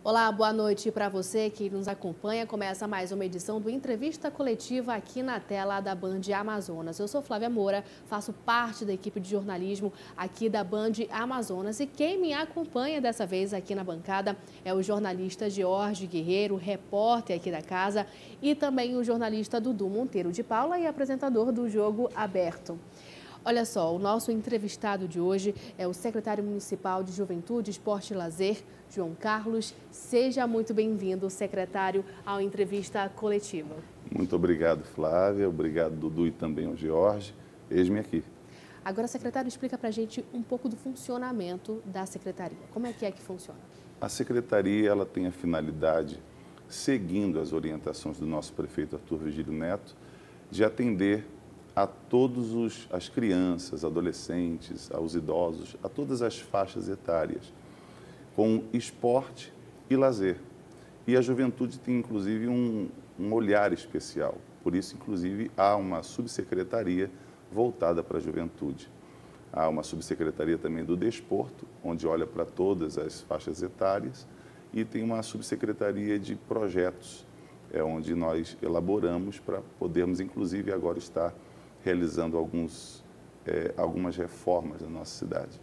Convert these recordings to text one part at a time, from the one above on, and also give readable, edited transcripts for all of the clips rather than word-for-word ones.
Olá, boa noite para você que nos acompanha. Começa mais uma edição do Entrevista Coletiva aqui na tela da Band Amazonas. Eu sou Flávia Moura, faço parte da equipe de jornalismo aqui da Band Amazonas. E quem me acompanha dessa vez aqui na bancada é o jornalista George Guerreiro, repórter aqui da casa, e também o jornalista Dudu Monteiro de Paula e apresentador do Jogo Aberto. Olha só, o nosso entrevistado de hoje é o secretário municipal de Juventude, Esporte e Lazer, João Carlos. Seja muito bem-vindo, secretário, ao Entrevista Coletiva. Muito obrigado, Flávia. Obrigado, Dudu, e também ao George. Eis-me aqui. Agora, secretário, explica para a gente um pouco do funcionamento da secretaria. Como é que funciona? A secretaria ela tem a finalidade, seguindo as orientações do nosso prefeito Arthur Virgílio Neto, de atender a todas as crianças, adolescentes, aos idosos, a todas as faixas etárias, com esporte e lazer. E a juventude tem, inclusive, um olhar especial. Por isso, inclusive, há uma subsecretaria voltada para a juventude. Há uma subsecretaria também do desporto, onde olha para todas as faixas etárias, e tem uma subsecretaria de projetos, onde nós elaboramos para podermos, inclusive, agora estar realizando algumas reformas na nossa cidade.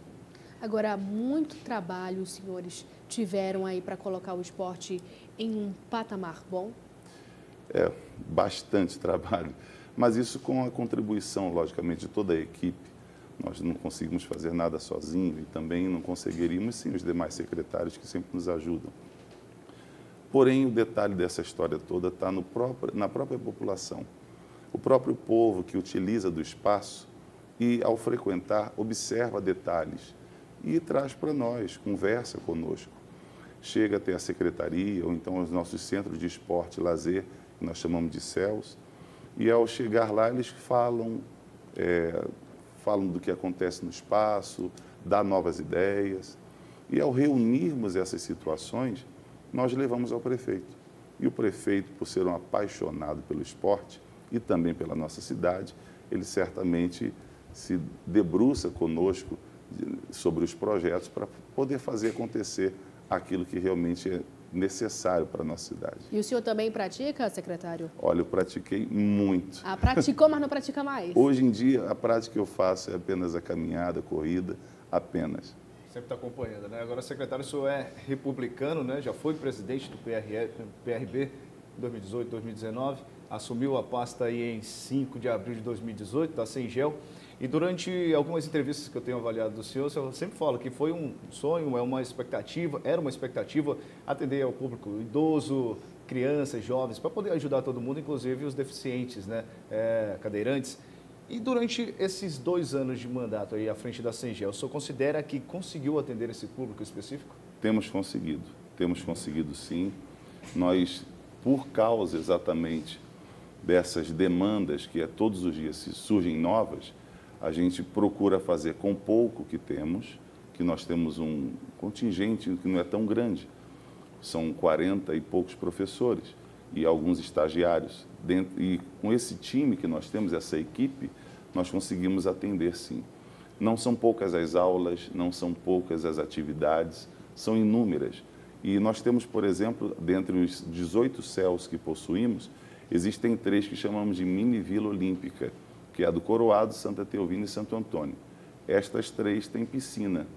Agora, muito trabalho os senhores tiveram aí para colocar o esporte em um patamar bom? Bastante trabalho, mas isso com a contribuição, logicamente, de toda a equipe. Nós não conseguimos fazer nada sozinho e também não conseguiríamos sem os demais secretários que sempre nos ajudam. Porém, o detalhe dessa história toda está na própria população. O próprio povo que utiliza do espaço e, ao frequentar, observa detalhes e traz para nós, conversa conosco. Chega até a secretaria ou então aos nossos centros de esporte e lazer, que nós chamamos de CELS, e ao chegar lá eles falam do que acontece no espaço, dão novas ideias. E ao reunirmos essas situações, nós levamos ao prefeito. E o prefeito, por ser um apaixonado pelo esporte, e também pela nossa cidade, ele certamente se debruça conosco sobre os projetos para poder fazer acontecer aquilo que realmente é necessário para a nossa cidade. E o senhor também pratica, secretário? Olha, eu pratiquei muito. Praticou, mas não pratica mais? Hoje em dia, a prática que eu faço é apenas a caminhada, a corrida, apenas. Sempre está acompanhando, né? Agora, secretário, o senhor é republicano, né? Já foi presidente do PRB em 2018, 2019. Assumiu a pasta aí em 5 de abril de 2018, da Sengel. E durante algumas entrevistas que eu tenho avaliado do senhor sempre fala que foi um sonho, era uma expectativa atender ao público idoso, crianças, jovens, para poder ajudar todo mundo, inclusive os deficientes, né, cadeirantes. E durante esses 2 anos de mandato aí à frente da Sengel, o senhor considera que conseguiu atender esse público específico? Temos conseguido sim. Nós, por causa exatamente dessas demandas que todos os dias surgem novas, a gente procura fazer com pouco que nós temos um contingente que não é tão grande. São 40 e poucos professores e alguns estagiários. E com esse time que nós temos, essa equipe, nós conseguimos atender sim. Não são poucas as aulas, não são poucas as atividades, são inúmeras. E nós temos, por exemplo, dentre os 18 CELS que possuímos, existem 3 que chamamos de mini Vila Olímpica, que é a do Coroado, Santa Teovina e Santo Antônio. Estas 3 têm piscina,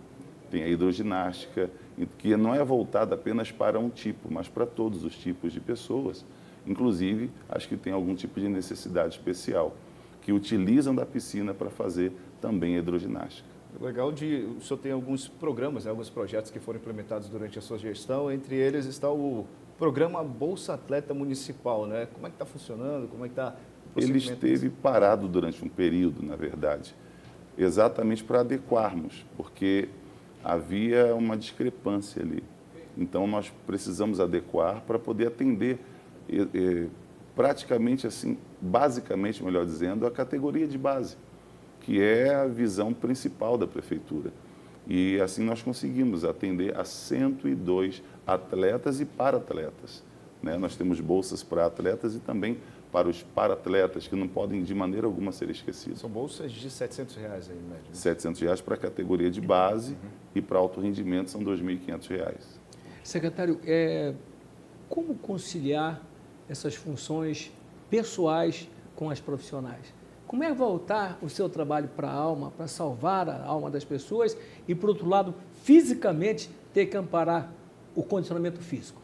tem a hidroginástica, que não é voltada apenas para um tipo, mas para todos os tipos de pessoas, inclusive as que têm algum tipo de necessidade especial, que utilizam da piscina para fazer também a hidroginástica. Legal, o senhor tem alguns programas, alguns projetos que foram implementados durante a sua gestão, entre eles está o programa Bolsa Atleta Municipal, né? Como é que está funcionando? Como é que está o procedimento? Ele esteve parado durante um período, na verdade, exatamente para adequarmos, porque havia uma discrepância ali. Então, nós precisamos adequar para poder atender praticamente assim, basicamente, melhor dizendo, a categoria de base, que é a visão principal da prefeitura. E assim nós conseguimos atender a 102 atletas e para-atletas, né? Nós temos bolsas para atletas e também para os para-atletas, que não podem de maneira alguma ser esquecidos. São bolsas de R$700 aí, em média. R$700 para a categoria de base e para alto rendimento são R$2.500. Secretário, como conciliar essas funções pessoais com as profissionais? Como é voltar o seu trabalho para a alma, para salvar a alma das pessoas e, por outro lado, fisicamente ter que amparar o condicionamento físico?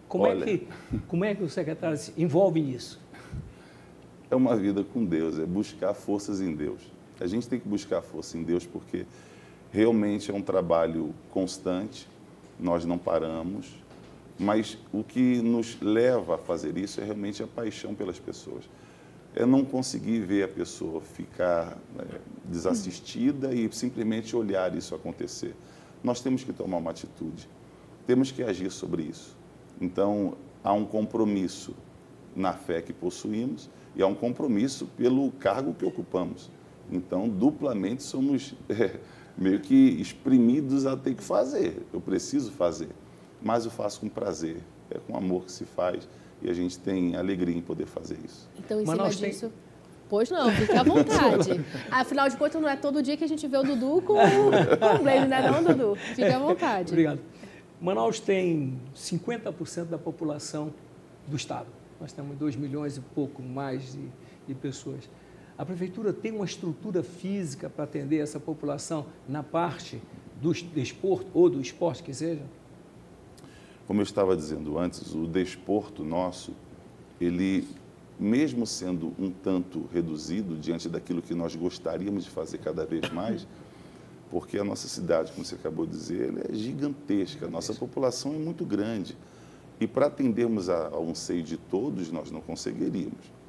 Como é que o secretário se envolve nisso? É uma vida com Deus, é buscar forças em Deus. A gente tem que buscar força em Deus porque realmente é um trabalho constante, nós não paramos, mas o que nos leva a fazer isso é realmente a paixão pelas pessoas. É não conseguir ver a pessoa ficar desassistida e simplesmente olhar isso acontecer. Nós temos que tomar uma atitude, temos que agir sobre isso. Então, há um compromisso na fé que possuímos e há um compromisso pelo cargo que ocupamos. Então, duplamente somos meio que exprimidos a ter que fazer. Eu preciso fazer, mas eu faço com prazer, é com amor que se faz. E a gente tem alegria em poder fazer isso. Então, em cima disso... Pois não, fique à vontade. Afinal de contas, não é todo dia que a gente vê o Dudu com o Blaze, não é não, Dudu? Fique à vontade. Obrigado. Manaus tem 50% da população do estado. Nós temos 2 milhões e pouco mais de pessoas. A prefeitura tem uma estrutura física para atender essa população na parte do desporto ou do esporte que seja? Como eu estava dizendo antes, o desporto nosso, ele, mesmo sendo um tanto reduzido diante daquilo que nós gostaríamos de fazer cada vez mais, porque a nossa cidade, como você acabou de dizer, ela é gigantesca, a nossa população é muito grande. E para atendermos ao anseio de todos, nós não conseguiríamos.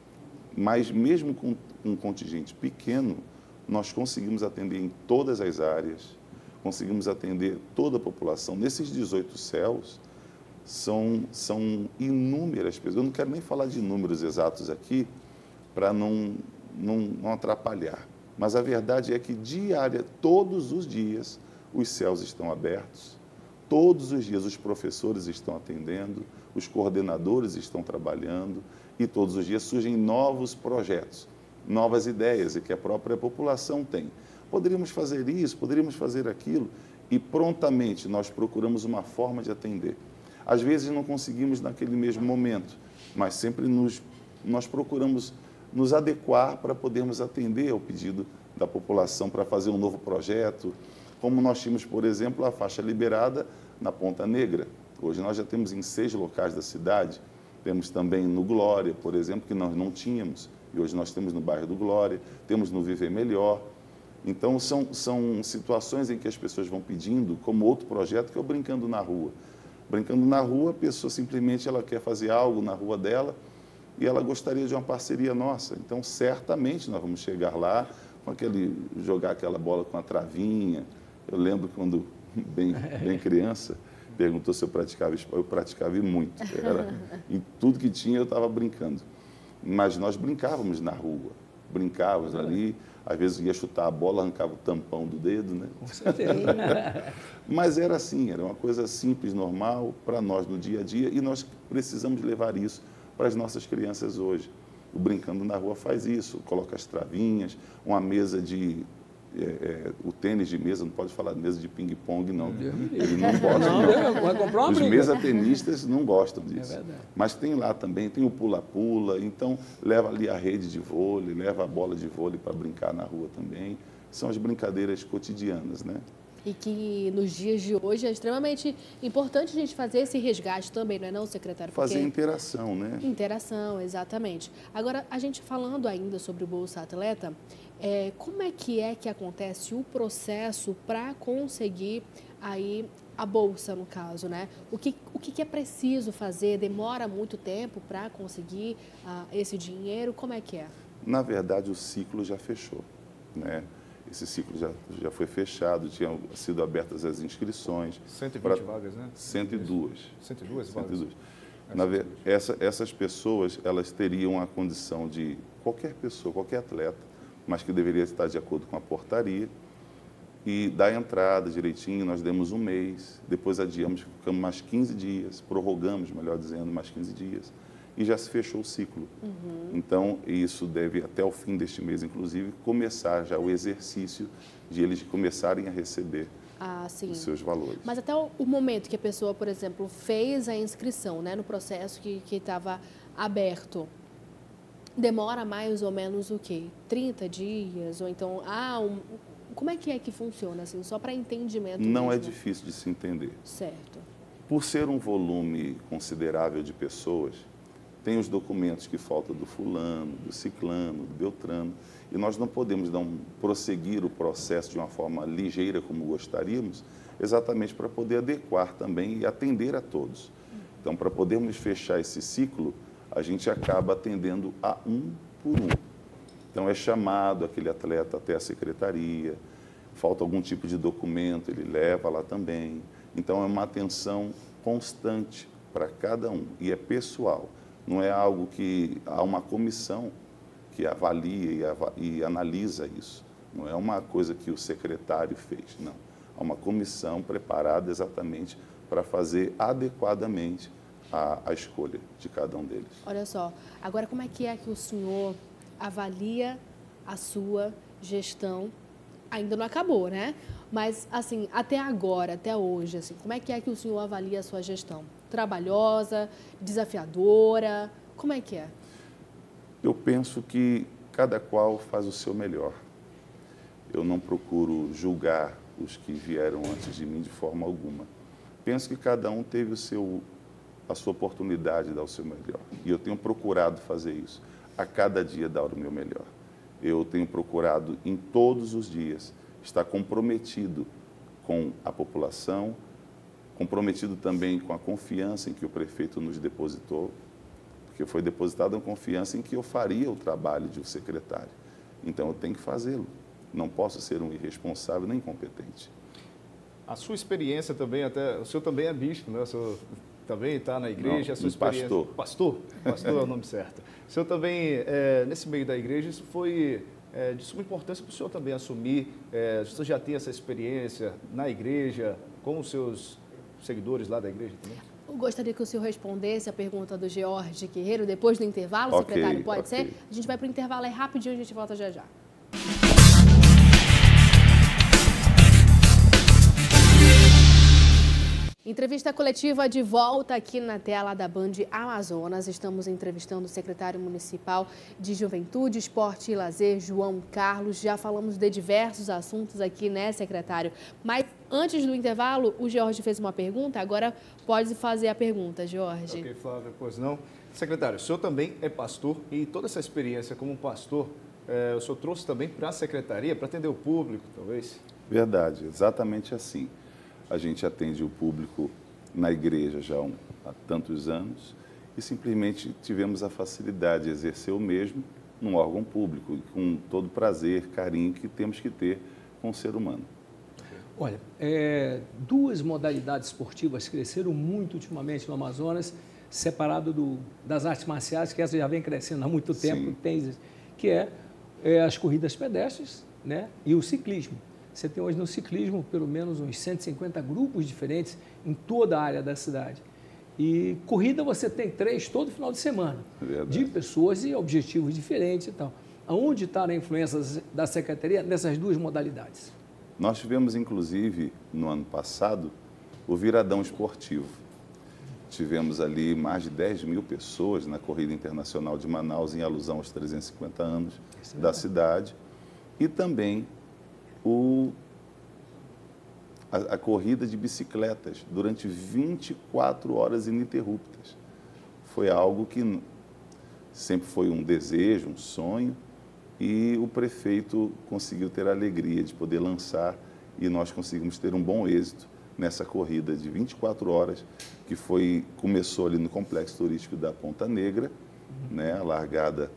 Mas mesmo com um contingente pequeno, nós conseguimos atender em todas as áreas, conseguimos atender toda a população. Nesses 18 céus, são inúmeras pessoas. Eu não quero nem falar de números exatos aqui, para não atrapalhar. Mas a verdade é que todos os dias, os céus estão abertos, todos os dias os professores estão atendendo, os coordenadores estão trabalhando, e todos os dias surgem novos projetos, novas ideias, e que a própria população tem. Poderíamos fazer isso, poderíamos fazer aquilo, e prontamente nós procuramos uma forma de atender. Às vezes não conseguimos naquele mesmo momento, mas sempre nós procuramos nos adequar para podermos atender ao pedido da população para fazer um novo projeto, como nós tínhamos, por exemplo, a faixa liberada na Ponta Negra. Hoje nós já temos em 6 locais da cidade, temos também no Glória, por exemplo, que nós não tínhamos, e hoje nós temos no bairro do Glória, temos no Viver Melhor. Então, são situações em que as pessoas vão pedindo, como outro projeto, que é o Brincando na Rua. Brincando na Rua, a pessoa simplesmente ela quer fazer algo na rua dela e ela gostaria de uma parceria nossa. Então, certamente, nós vamos chegar lá, jogar aquela bola com a travinha. Eu lembro quando, bem criança, perguntou se eu praticava esporte. Eu praticava muito. Em tudo que tinha, eu estava brincando. Mas nós brincávamos na rua, brincávamos ali. Às vezes ia chutar a bola, arrancava o tampão do dedo, né? Com certeza. Mas era assim, era uma coisa simples, normal, para nós no dia a dia, e nós precisamos levar isso para as nossas crianças hoje. O Brincando na Rua faz isso, coloca as travinhas, uma mesa de... o tênis de mesa, não pode falar de mesa de ping-pong, não. Ele não gosta, não. Vai comprar uma Os briga. mesatenistas não gostam disso. É verdade. Mas tem lá também, tem o pula-pula, então leva ali a rede de vôlei, leva a bola de vôlei para brincar na rua também. São as brincadeiras cotidianas, né? E que nos dias de hoje é extremamente importante a gente fazer esse resgate também, não é não, secretário? Fazer interação, né? Interação, exatamente. Agora, a gente falando ainda sobre o Bolsa Atleta, como é que acontece o processo para conseguir aí a bolsa, no caso, né? O que é preciso fazer? Demora muito tempo para conseguir esse dinheiro? Como é que é? Na verdade, o ciclo já fechou, né? Esse ciclo já foi fechado, tinham sido abertas as inscrições. 120 vagas, né? 102. 102 vagas? 102. Essas pessoas, elas teriam a condição de qualquer pessoa, qualquer atleta, mas que deveria estar de acordo com a portaria, e da entrada direitinho, nós demos um mês, depois adiamos, ficamos mais 15 dias, prorrogamos, melhor dizendo, mais 15 dias, e já se fechou o ciclo. Então, isso deve, até o fim deste mês, inclusive, começar já o exercício de eles começarem a receber sim. Os seus valores. Mas até o momento que a pessoa, por exemplo, fez a inscrição, né, no processo que estava aberto, demora mais ou menos o quê? 30 dias? Ou então, como é que funciona, assim, só para entendimento Não mesmo? é difícil de se entender. Certo. Por ser um volume considerável de pessoas, tem os documentos que faltam do fulano, do ciclano, do beltrano, e nós não podemos prosseguir o processo de uma forma ligeira como gostaríamos, exatamente para poder adequar também e atender a todos. Então, para podermos fechar esse ciclo, a gente acaba atendendo a um por um. Então, é chamado aquele atleta até a secretaria, falta algum tipo de documento, ele leva lá também. Então, é uma atenção constante para cada um e é pessoal. Não é algo que há uma comissão que avalia e analisa isso. Não é uma coisa que o secretário fez, não. Há uma comissão preparada exatamente para fazer adequadamente a escolha de cada um deles. Olha só, agora como é que o senhor avalia a sua gestão? Ainda não acabou, né? Mas, assim, até agora, até hoje, assim, como é que o senhor avalia a sua gestão? Trabalhosa, desafiadora, como é que é? Eu penso que cada qual faz o seu melhor. Eu não procuro julgar os que vieram antes de mim de forma alguma. Penso que cada um teve a sua oportunidade de dar o seu melhor. E eu tenho procurado fazer isso. A cada dia dar o meu melhor. Eu tenho procurado, em todos os dias, estar comprometido com a população, comprometido também com a confiança em que o prefeito nos depositou, porque foi depositada uma confiança em que eu faria o trabalho de um secretário. Então, eu tenho que fazê-lo. Não posso ser um irresponsável nem incompetente. A sua experiência também, o senhor também é bispo, né? O senhor também está na igreja. Não, a sua experiência... Pastor. Pastor é o nome certo. O senhor também, nesse meio da igreja, isso foi de suma importância para o senhor também assumir. O senhor já tem essa experiência na igreja, com os seus seguidores lá da igreja também? Eu gostaria que o senhor respondesse a pergunta do George Guerreiro depois do intervalo, secretário, pode ser? A gente vai para o intervalo, rapidinho, a gente volta já já. Entrevista coletiva de volta aqui na tela da Band Amazonas. Estamos entrevistando o secretário municipal de Juventude, Esporte e Lazer, João Carlos. Já falamos de diversos assuntos aqui, né, secretário? Mas antes do intervalo, o Jorge fez uma pergunta. Agora pode fazer a pergunta, Jorge. Ok, Flávia, pois não. Secretário, o senhor também é pastor e toda essa experiência como pastor, o senhor trouxe também para a secretaria, para atender o público, talvez? Verdade, exatamente assim. A gente atende o público na igreja já há tantos anos e simplesmente tivemos a facilidade de exercer o mesmo num órgão público, com todo prazer, carinho que temos que ter com o ser humano. Olha, duas modalidades esportivas cresceram muito ultimamente no Amazonas, separado das artes marciais, que essa já vem crescendo há muito tempo, que as corridas pedestres, né, e o ciclismo. Você tem hoje no ciclismo pelo menos uns 150 grupos diferentes em toda a área da cidade. E corrida você tem 3 todo final de semana, de pessoas e objetivos diferentes e tal. Aonde está a influência da Secretaria nessas duas modalidades? Nós tivemos, inclusive, no ano passado, o Viradão Esportivo. Tivemos ali mais de 10 mil pessoas na Corrida Internacional de Manaus, em alusão aos 350 anos da cidade. E também a corrida de bicicletas durante 24 horas ininterruptas. Foi algo que sempre foi um desejo, um sonho, e o prefeito conseguiu ter a alegria de poder lançar e nós conseguimos ter um bom êxito nessa corrida de 24 horas, que começou ali no Complexo Turístico da Ponta Negra, né, a largada.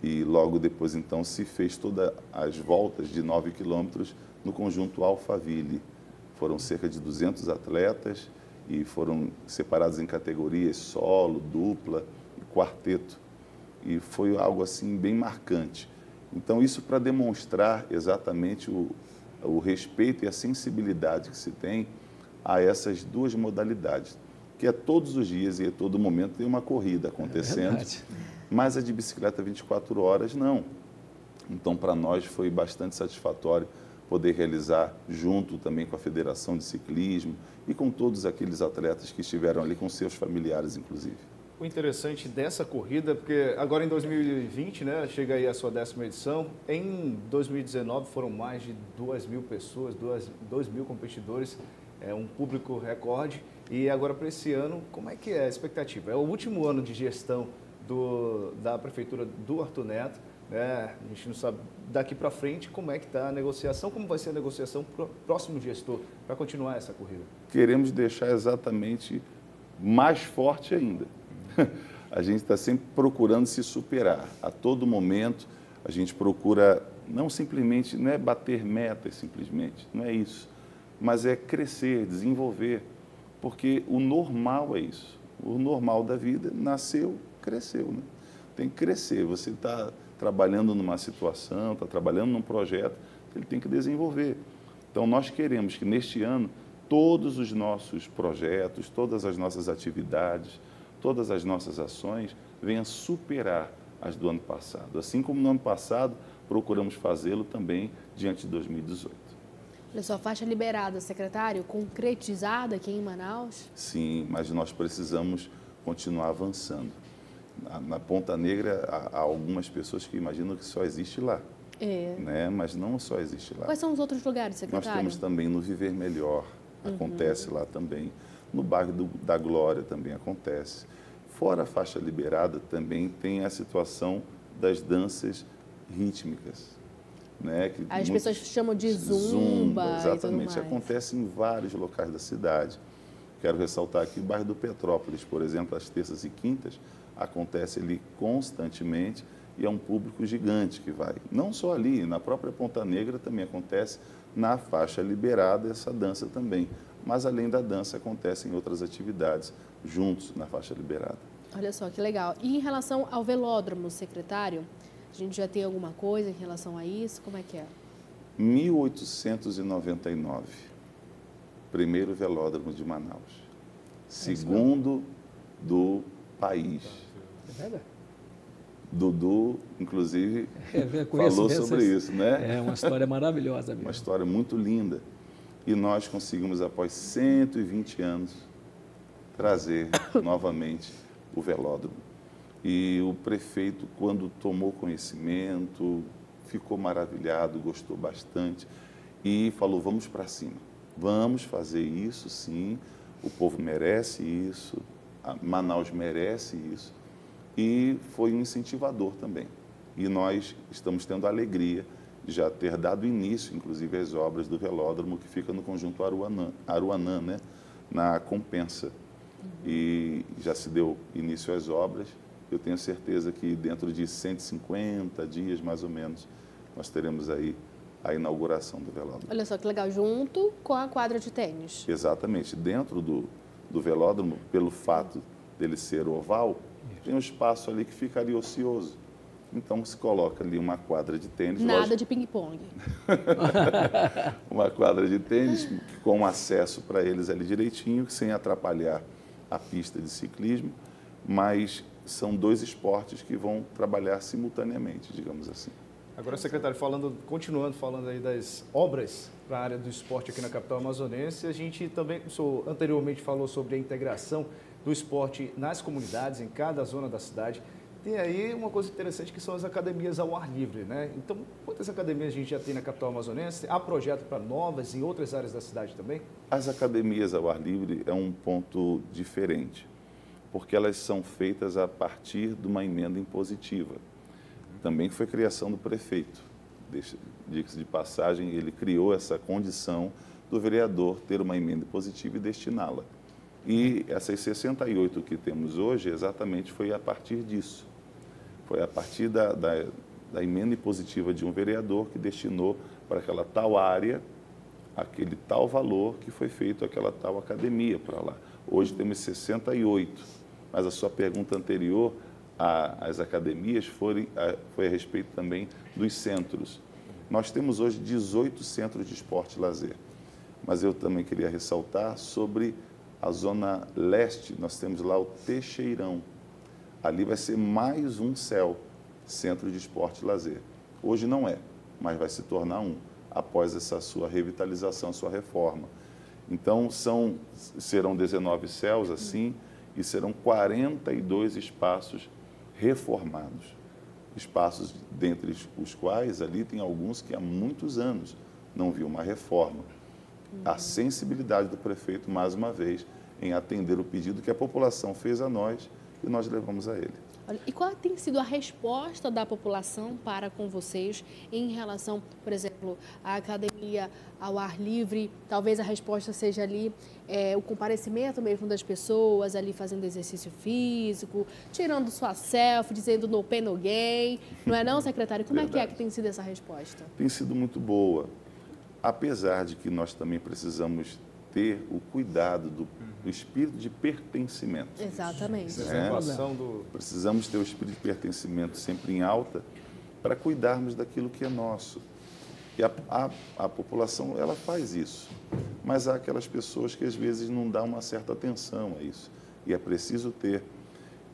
E logo depois, então, se fez todas as voltas de 9 quilômetros no conjunto Alphaville. Foram cerca de 200 atletas e foram separados em categorias solo, dupla e quarteto. E foi algo, assim, bem marcante. Então, isso para demonstrar exatamente o respeito e a sensibilidade que se tem a essas duas modalidades, que todos os dias e a todo momento tem uma corrida acontecendo. Mas a de bicicleta 24 horas, não. Então, para nós foi bastante satisfatório poder realizar junto também com a Federação de Ciclismo e com todos aqueles atletas que estiveram ali com seus familiares, inclusive. O interessante dessa corrida é porque agora em 2020, né, chega aí a sua 10ª edição. Em 2019 foram mais de 2.000 pessoas, 2.000 competidores, um público recorde. E agora para esse ano, como é que é a expectativa? É o último ano de gestão da Prefeitura do Arthur Neto. A gente não sabe daqui para frente como é que está a negociação, como vai ser a negociação para o próximo gestor, para continuar essa corrida. Queremos deixar exatamente mais forte ainda. A gente está sempre procurando se superar. A todo momento a gente procura não é bater metas simplesmente, não é isso, mas é crescer, desenvolver, porque o normal é isso. O normal da vida nasceu, cresceu, né? Tem que crescer. Você está trabalhando numa situação, está trabalhando num projeto, ele tem que desenvolver. Então, nós queremos que neste ano todos os nossos projetos, todas as nossas atividades, todas as nossas ações venham superar as do ano passado. Assim como no ano passado, procuramos fazê-lo também diante de 2018. Olha só, faixa liberada, secretário, concretizada aqui em Manaus? Sim, mas nós precisamos continuar avançando. Na Ponta Negra, há algumas pessoas que imaginam que só existe lá. Né? Mas não só existe lá. Quais são os outros lugares, secretário? Nós temos também no Viver Melhor, acontece lá também. No bairro da Glória também acontece. Fora a faixa liberada, também tem a situação das danças rítmicas. Né? Que as pessoas chamam de zumba. Exatamente, acontece em vários locais da cidade. Quero ressaltar aqui o bairro do Petrópolis, por exemplo, às terças e quintas, acontece ali constantemente e é um público gigante que vai. Não só ali, na própria Ponta Negra também acontece, na faixa liberada essa dança também. Mas além da dança, acontecem outras atividades juntos na faixa liberada. Olha só, que legal. E em relação ao velódromo, secretário, a gente já tem alguma coisa em relação a isso? Como é que é? 1899, primeiro velódromo de Manaus. Segundo do país. É verdade. Dudu, inclusive, falou sobre isso, né? É uma história maravilhosa mesmo. Uma história muito linda. E nós conseguimos, após 120 anos, trazer novamente o velódromo. E o prefeito, quando tomou conhecimento, ficou maravilhado, gostou bastante e falou, vamos para cima. Vamos fazer isso, sim. O povo merece isso, Manaus merece isso. E foi um incentivador também. E nós estamos tendo a alegria de já ter dado início, inclusive, às obras do velódromo, que fica no conjunto Aruanã, né? Na Compensa. E já se deu início às obras. Eu tenho certeza que dentro de 150 dias, mais ou menos, nós teremos aí a inauguração do velódromo. Olha só que legal, junto com a quadra de tênis. Exatamente. Dentro do velódromo, pelo fato dele ser oval, tem um espaço ali que ficaria ocioso. Então, se coloca ali uma quadra de tênis. Nada de ping-pong. Uma quadra de tênis com acesso para eles ali direitinho, sem atrapalhar a pista de ciclismo, mas são dois esportes que vão trabalhar simultaneamente, digamos assim. Agora, secretário, continuando falando aí das obras para a área do esporte aqui na capital amazonense, a gente também, o senhor anteriormente falou sobre a integração do esporte nas comunidades, em cada zona da cidade. Tem aí uma coisa interessante que são as academias ao ar livre, né? Então, quantas academias a gente já tem na capital amazonense? Há projeto para novas em outras áreas da cidade também? As academias ao ar livre é um ponto diferente, porque elas são feitas a partir de uma emenda impositiva. Também foi criação do prefeito. Diga-se de passagem, ele criou essa condição do vereador ter uma emenda impositiva e destiná-la. E essas 68 que temos hoje, exatamente foi a partir disso. Foi a partir da emenda impositiva de um vereador que destinou para aquela tal área, aquele tal valor que foi feito aquela tal academia para lá. Hoje temos 68, mas a sua pergunta anterior às academias foi a respeito também dos centros. Nós temos hoje 18 centros de esporte e lazer, mas eu também queria ressaltar sobre a zona leste, nós temos lá o Teixeirão. Ali vai ser mais um CEL, Centro de Esporte e Lazer. Hoje não é, mas vai se tornar um. após essa sua revitalização, sua reforma. Então, serão 19 céus assim, e serão 42 espaços reformados. Espaços dentre os quais ali tem alguns que há muitos anos não viu uma reforma. A sensibilidade do prefeito, mais uma vez, em atender o pedido que a população fez a nós e nós levamos a ele. Olha, e qual tem sido a resposta da população para com vocês em relação, por exemplo, à academia ao ar livre? Talvez a resposta seja ali o comparecimento mesmo das pessoas ali fazendo exercício físico, tirando sua selfie, dizendo no pain, no gain. Não é não, secretário? Como é que tem sido essa resposta? Tem sido muito boa, apesar de que nós também precisamos ter o cuidado do espírito de pertencimento. Exatamente. Precisamos ter o espírito de pertencimento sempre em alta para cuidarmos daquilo que é nosso. E a população, ela faz isso. Mas há aquelas pessoas que às vezes não dão uma certa atenção a isso. E é preciso ter.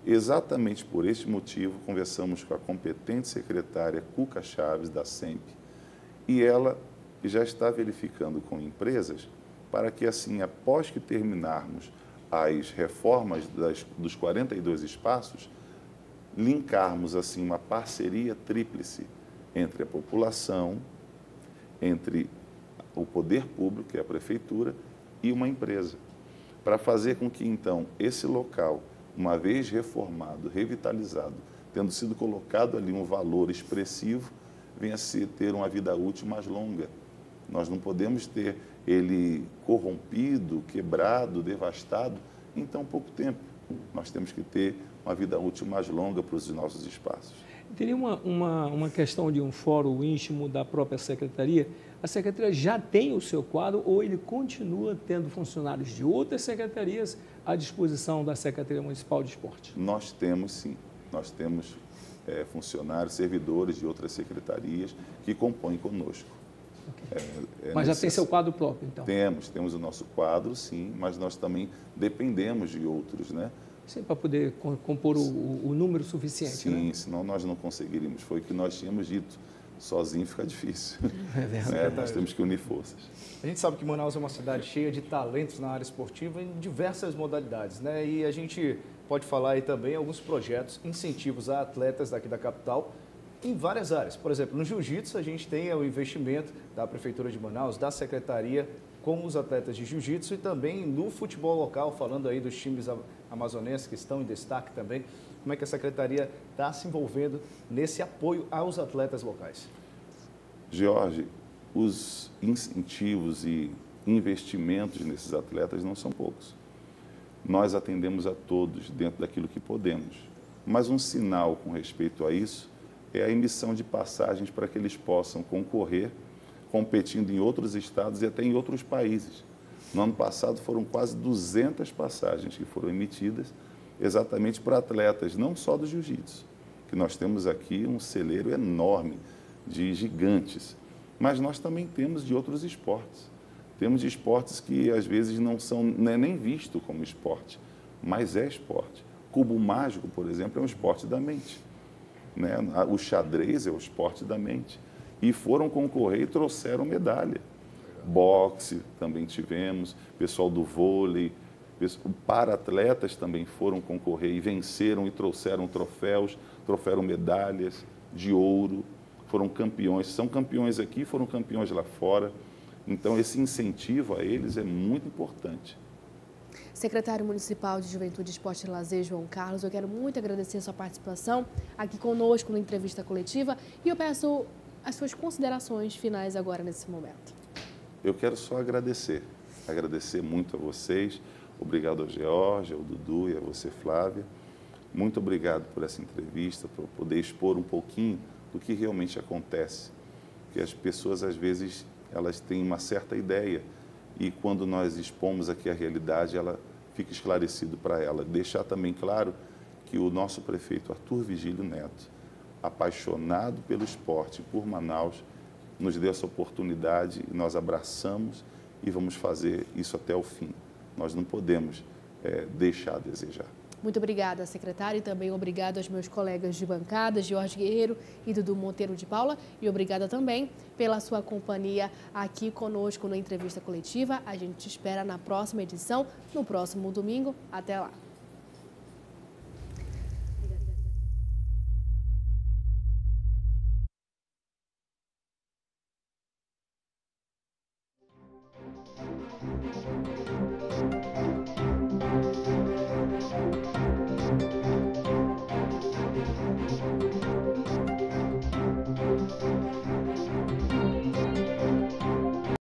Exatamente por este motivo, conversamos com a competente secretária Cuca Chaves, da SEMP, e ela já está verificando com empresas para que, assim, após que terminarmos as reformas dos 42 espaços, linkarmos, assim, uma parceria tríplice entre a população, entre o poder público, que é a prefeitura, e uma empresa, para fazer com que, então, esse local, uma vez reformado, revitalizado, tendo sido colocado ali um valor expressivo, venha a ter uma vida útil mais longa. Nós não podemos ter ele corrompido, quebrado, devastado em tão pouco tempo. Nós temos que ter uma vida útil mais longa para os nossos espaços. Teria uma questão de um fórum íntimo da própria secretaria? A secretaria já tem o seu quadro ou ele continua tendo funcionários de outras secretarias à disposição da Secretaria Municipal de Esporte? Nós temos, sim. Nós temos funcionários, servidores de outras secretarias que compõem conosco. Okay. Mas já tem seu quadro próprio, então? Temos o nosso quadro, sim, mas nós também dependemos de outros, né? Sim, para poder compor o número suficiente, sim, né? Senão nós não conseguiríamos. Foi o que nós tínhamos dito. Sozinho fica difícil. É verdade. Nós temos que unir forças. A gente sabe que Manaus é uma cidade cheia de talentos na área esportiva em diversas modalidades, né? E a gente pode falar aí também alguns projetos, incentivos a atletas daqui da capital em várias áreas. Por exemplo, no jiu-jitsu a gente tem o investimento da Prefeitura de Manaus, da Secretaria, com os atletas de jiu-jitsu e também no futebol local, falando aí dos times amazonenses que estão em destaque também. Como é que a Secretaria está se envolvendo nesse apoio aos atletas locais? Jorge, os incentivos e investimentos nesses atletas não são poucos. Nós atendemos a todos dentro daquilo que podemos. Mas um sinal com respeito a isso é a emissão de passagens para que eles possam concorrer, competindo em outros estados e até em outros países. No ano passado foram quase 200 passagens que foram emitidas exatamente para atletas, não só do jiu-jitsu, que nós temos aqui um celeiro enorme de gigantes, mas nós também temos de outros esportes. Temos de esportes que às vezes não é nem visto como esporte, mas é esporte. Cubo mágico, por exemplo, é um esporte da mente, né? O xadrez é o esporte da mente. E foram concorrer e trouxeram medalha. Boxe também tivemos, pessoal do vôlei, para-atletas também foram concorrer e venceram e trouxeram troféus, trouxeram medalhas de ouro, foram campeões, são campeões aqui, foram campeões lá fora. Então, esse incentivo a eles é muito importante. Secretário Municipal de Juventude, Esporte e Lazer, João Carlos, eu quero muito agradecer a sua participação aqui conosco na entrevista coletiva e eu peço as suas considerações finais agora nesse momento. Eu quero só agradecer muito a vocês, obrigado ao George, ao Dudu e a você, Flávia. Muito obrigado por essa entrevista, por poder expor um pouquinho do que realmente acontece. Porque as pessoas, às vezes, elas têm uma certa ideia e quando nós expomos aqui a realidade, ela fica esclarecido para ela. Deixar também claro que o nosso prefeito Arthur Vigílio Neto, apaixonado pelo esporte, por Manaus, nos deu essa oportunidade e nós abraçamos e vamos fazer isso até o fim. Nós não podemos deixar a desejar. Muito obrigada, secretário, e também obrigado aos meus colegas de bancada, Jorge Guerreiro e Dudu Monteiro de Paula. E obrigada também pela sua companhia aqui conosco no Entrevista Coletiva. A gente te espera na próxima edição, no próximo domingo. Até lá.